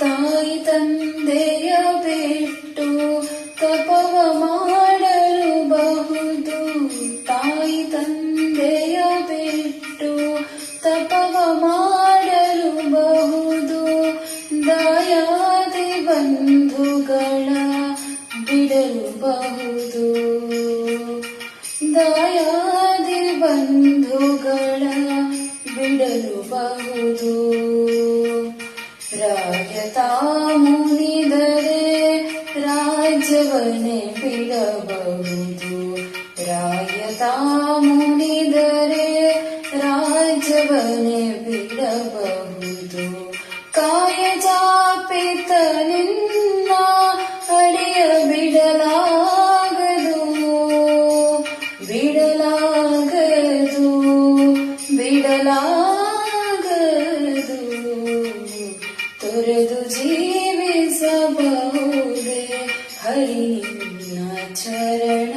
ತಾಯಿ ತಂದೆಯ ಬಿಟ್ಟು ತಪವ ಮಾಡಲು ಬಹುದು. ತಾಯಿ ತಂದೆಯ ಬಿಟ್ಟು ತಪವ ಮಾಡಲು ಬಹುದು. ದಾಯಾದಿ ಬಂಧುಗಳ ಬಿಡಲುಬಹುದು. ದಾಯಾದಿ ಬಂಧುಗಳ ಬಿಡಲುಬಹುದು. ರಾಯತ ಮುನಿದರೆ ರಾಜ್ಯವನ್ನೇ ಬಿಡಬಹುದು. ರಾಯತ ಮುನಿದರೆ ರಾಜ್ಯವನ್ನೇ ಬಿಡಬಹುದು. ಕಾಯಜಾಪಿತ ನಿನ್ನ ಅಡಿಯ ಬಿಡಲಾಗದು. ಬಿಡಲಾಗದು ಬಿಡಲಾಗದು. ತೊರೆದು ಜೀವಿಸಬಹುದೇ ಹರಿ ನಿನ್ನ ಚರಣ.